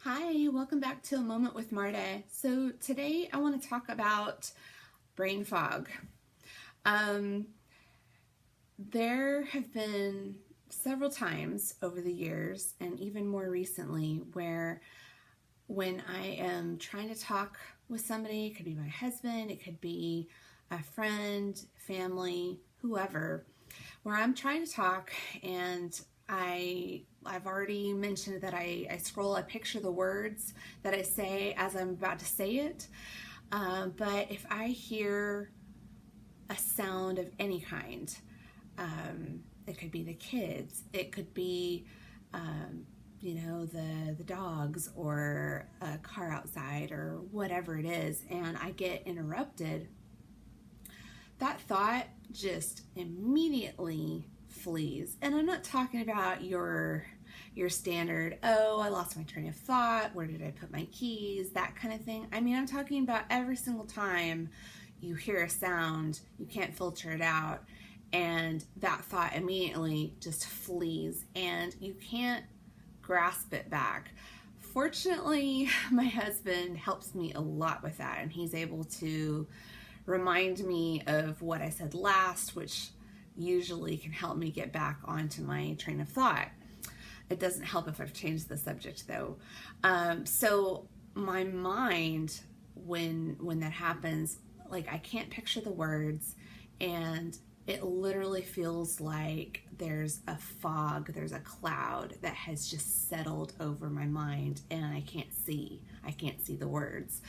Hi, welcome back to A Moment with Marta. So today I want to talk about brain fog. There have been several times over the years, and even more recently, where when I am trying to talk with somebody, it could be my husband, it could be a friend, family, whoever, where I'm trying to talk and I've already mentioned that I scroll, I picture the words that I say as I'm about to say it. But if I hear a sound of any kind, it could be the kids, it could be, the dogs or a car outside or whatever it is, and I get interrupted, that thought just immediately flees. And I'm not talking about your standard, oh, I lost my train of thought, where did I put my keys, that kind of thing. I mean, I'm talking about every single time you hear a sound, you can't filter it out, and that thought immediately just flees and you can't grasp it back. Fortunately, my husband helps me a lot with that, and he's able to remind me of what I said last, which usually can help me get back onto my train of thought. It doesn't help if I've changed the subject though. So my mind, when that happens, like I can't picture the words, and it literally feels like there's a fog, there's a cloud that has just settled over my mind, and I can't see the words.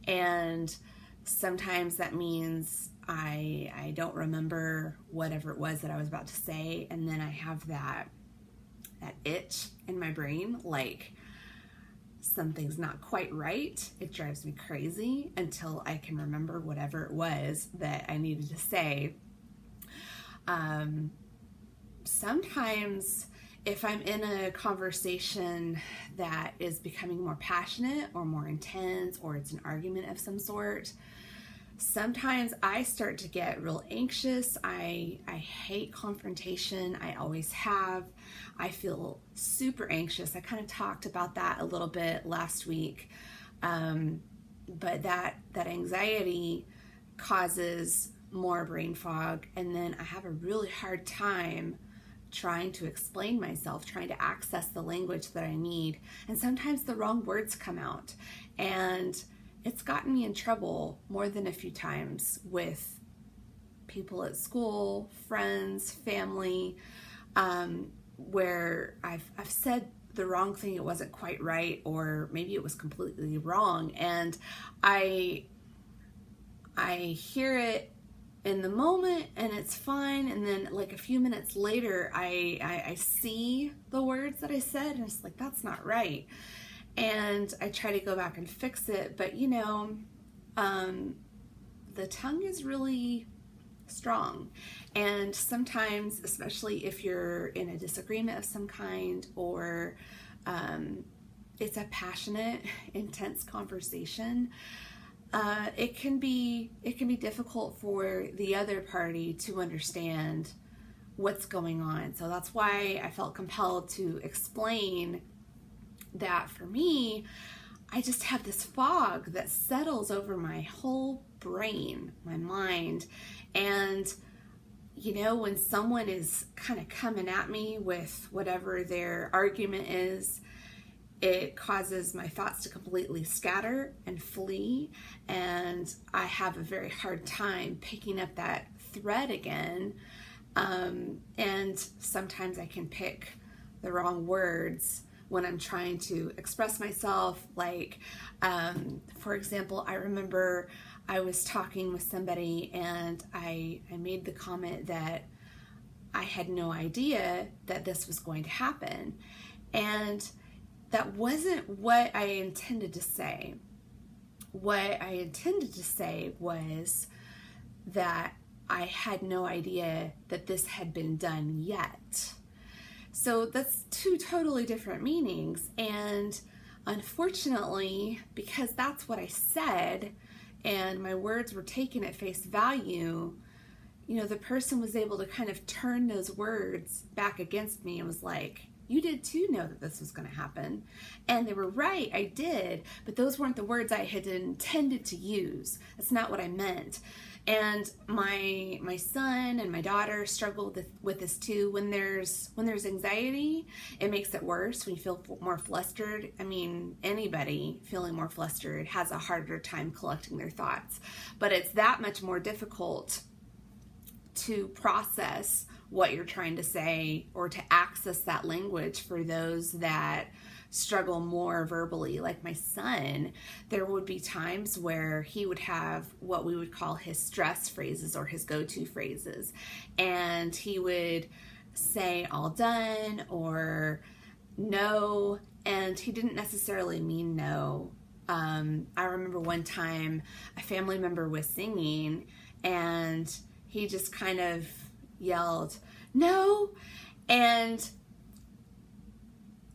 And sometimes that means I don't remember whatever it was that I was about to say, and then I have that itch in my brain, like something's not quite right. It drives me crazy until I can remember whatever it was that I needed to say. Sometimes if I'm in a conversation that is becoming more passionate or more intense, or it's an argument of some sort, sometimes I start to get real anxious. I hate confrontation. I always have. I feel super anxious. I kind of talked about that a little bit last week. But that anxiety causes more brain fog, and then I have a really hard time trying to explain myself, trying to access the language that I need. And sometimes the wrong words come out, and it's gotten me in trouble more than a few times with people at school, friends, family, where I've said the wrong thing, it wasn't quite right, or maybe it was completely wrong, and I hear it in the moment and it's fine, and then like a few minutes later I see the words that I said and it's like, that's not right. And I try to go back and fix it, but the tongue is really strong, and sometimes, especially if you're in a disagreement of some kind, or it's a passionate, intense conversation, it can be difficult for the other party to understand what's going on. So that's why I felt compelled to explain that for me, I just have this fog that settles over my whole brain, my mind. And when someone is kind of coming at me with whatever their argument is, it causes my thoughts to completely scatter and flee, and I have a very hard time picking up that thread again. And sometimes I can pick the wrong words when I'm trying to express myself. Like, for example, I remember I was talking with somebody and I made the comment that I had no idea that this was going to happen. And that wasn't what I intended to say. What I intended to say was that I had no idea that this had been done yet. So that's two totally different meanings, and unfortunately, because that's what I said and my words were taken at face value, the person was able to kind of turn those words back against me and was like, you did too know that this was going to happen. And they were right, I did, but those weren't the words I had intended to use. That's not what I meant. And my son and my daughter struggle with this too. When there's anxiety, it makes it worse. When you feel more flustered, I mean, anybody feeling more flustered has a harder time collecting their thoughts. But it's that much more difficult to process what you're trying to say or to access that language for those that struggle more verbally. Like my son, there would be times where he would have what we would call his stress phrases or his go-to phrases, and he would say all done or no, and he didn't necessarily mean no. I remember one time a family member was singing and he just kind of yelled no, and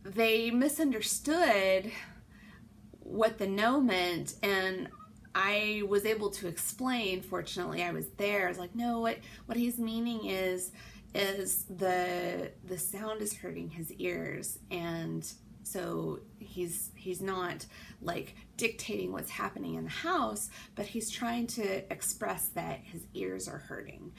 they misunderstood what the no meant, and I was able to explain. Fortunately, I was there. I was like, no, what he's meaning is the sound is hurting his ears, and so he's not like dictating what's happening in the house, but he's trying to express that his ears are hurting.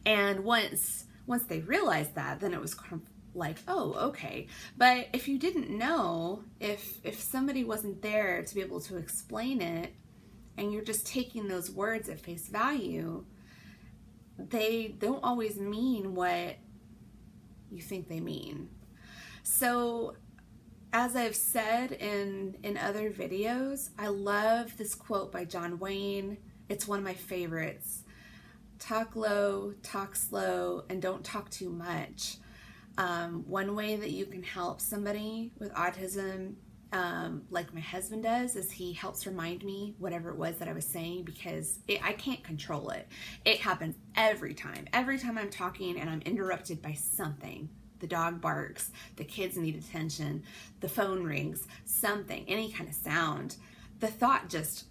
And once they realized that, then it was kind of like, oh, okay. But if you didn't know, if somebody wasn't there to be able to explain it, and you're just taking those words at face value, they don't always mean what you think they mean. So as I've said in other videos, I love this quote by John Wayne. It's one of my favorites. Talk low, talk slow, and don't talk too much. One way that you can help somebody with autism, like my husband does, is he helps remind me whatever it was that I was saying, because I can't control it. It happens every time. Every time I'm talking and I'm interrupted by something. The dog barks, the kids need attention, the phone rings, something, any kind of sound. The thought just,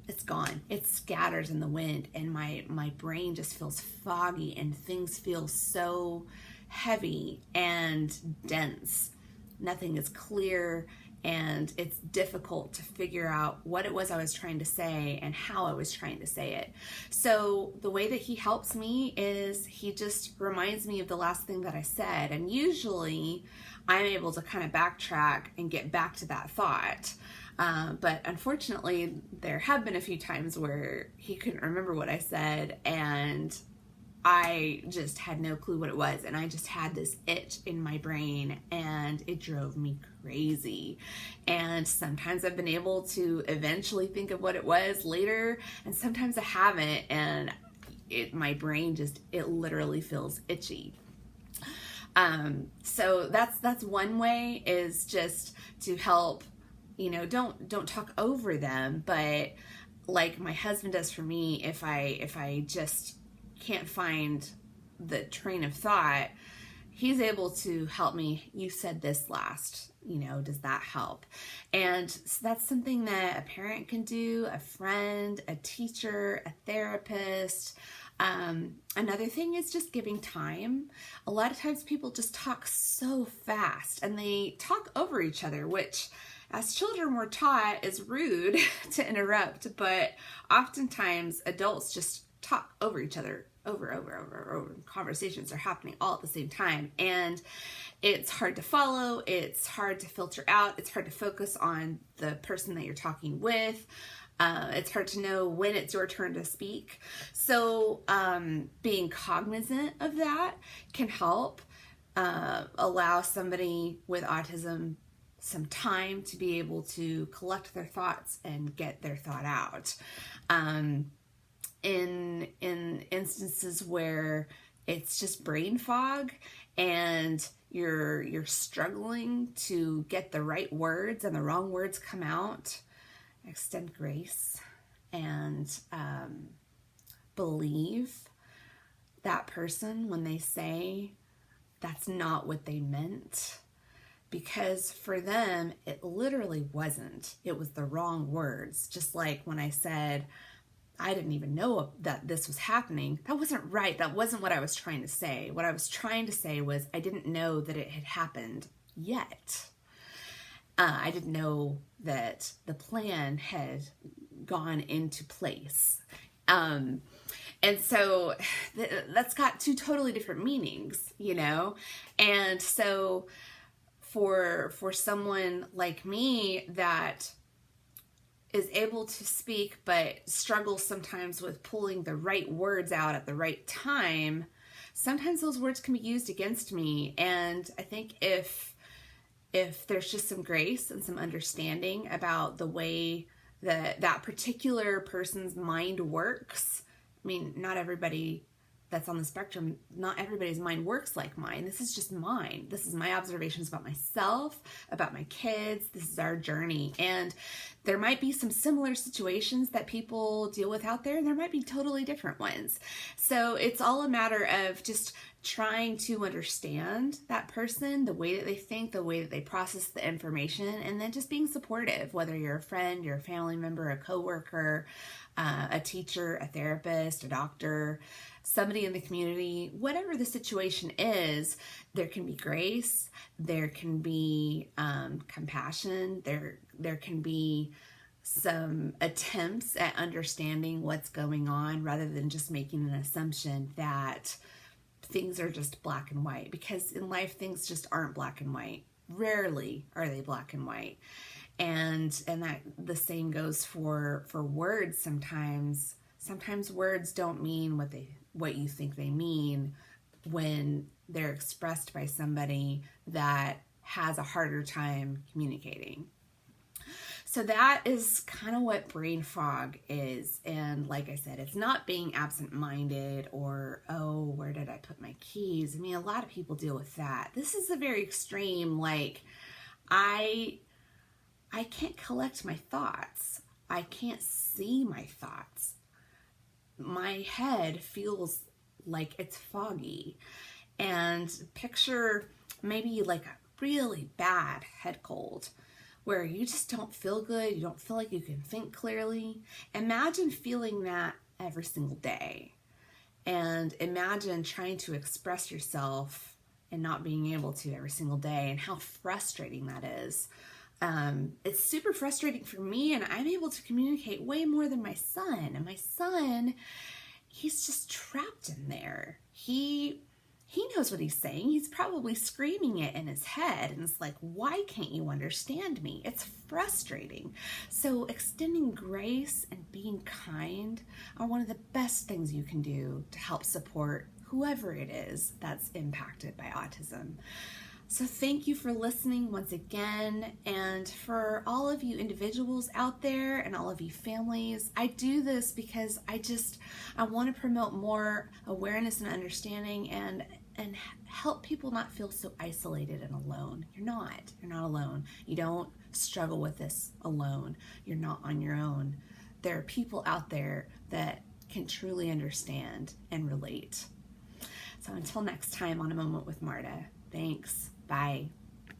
it's gone. It scatters in the wind, and my brain just feels foggy, and things feel so heavy and dense. Nothing is clear, and it's difficult to figure out what it was I was trying to say and how I was trying to say it. So the way that he helps me is he just reminds me of the last thing that I said, and usually I'm able to kind of backtrack and get back to that thought. But unfortunately, there have been a few times where he couldn't remember what I said, and I just had no clue what it was, and I just had this itch in my brain, and it drove me crazy. And sometimes I've been able to eventually think of what it was later, and sometimes I haven't, and my brain just, it literally feels itchy. So that's one way, is just to help, don't talk over them, but like my husband does for me, if I just can't find the train of thought, he's able to help me. You said this last, does that help? And so that's something that a parent can do, a friend, a teacher, a therapist. Another thing is just giving time. A lot of times people just talk so fast and they talk over each other, which as children we're taught is rude to interrupt, but oftentimes adults just talk over each other over. Conversations are happening all at the same time, and it's hard to follow, it's hard to filter out, it's hard to focus on the person that you're talking with. It's hard to know when it's your turn to speak. So being cognizant of that can help allow somebody with autism some time to be able to collect their thoughts and get their thought out. In instances where it's just brain fog and you're struggling to get the right words and the wrong words come out, extend grace and believe that person when they say that's not what they meant, because for them it literally wasn't. It was the wrong words. Just like when I said, I didn't even know that this was happening. That wasn't right. That wasn't what I was trying to say. What I was trying to say was I didn't know that it had happened. yet. I didn't know that the plan had gone into place. And so that's got two totally different meanings, And so for someone like me that is able to speak but struggles sometimes with pulling the right words out at the right time, sometimes those words can be used against me. And I think if there's just some grace and some understanding about the way that particular person's mind works. I mean, not everybody that's on the spectrum, not everybody's mind works like mine. This is just mine. This is my observations about myself, about my kids. This is our journey. And there might be some similar situations that people deal with out there, and there might be totally different ones. So it's all a matter of just trying to understand that person, the way that they think, the way that they process the information, and then just being supportive, whether you're a friend, you're a family member, a coworker, a teacher, a therapist, a doctor, somebody in the community, whatever the situation is, there can be grace, there can be compassion, there can be some attempts at understanding what's going on rather than just making an assumption that things are just black and white, because in life things just aren't black and white. Rarely are they black and white. And that the same goes for words. Sometimes words don't mean what you think they mean when they're expressed by somebody that has a harder time communicating. So that is kind of what brain fog is. And like I said, it's not being absent-minded or, oh, where did I put my keys? I mean, a lot of people deal with that. This is a very extreme, like, I can't collect my thoughts. I can't see my thoughts. My head feels like it's foggy. And picture maybe like a really bad head cold where you just don't feel good. You don't feel like you can think clearly. Imagine feeling that every single day. And imagine trying to express yourself and not being able to every single day, and how frustrating that is. It's super frustrating for me, and I'm able to communicate way more than my son. And my son, he's just trapped in there. He knows what he's saying. He's probably screaming it in his head, and it's like, why can't you understand me? It's frustrating. So extending grace and being kind are one of the best things you can do to help support whoever it is that's impacted by autism. So thank you for listening once again. And for all of you individuals out there and all of you families, I do this because I want to promote more awareness and understanding and help people not feel so isolated and alone. You're not alone. You don't struggle with this alone. You're not on your own. There are people out there that can truly understand and relate. So until next time on A Moment with Marta, thanks. Bye.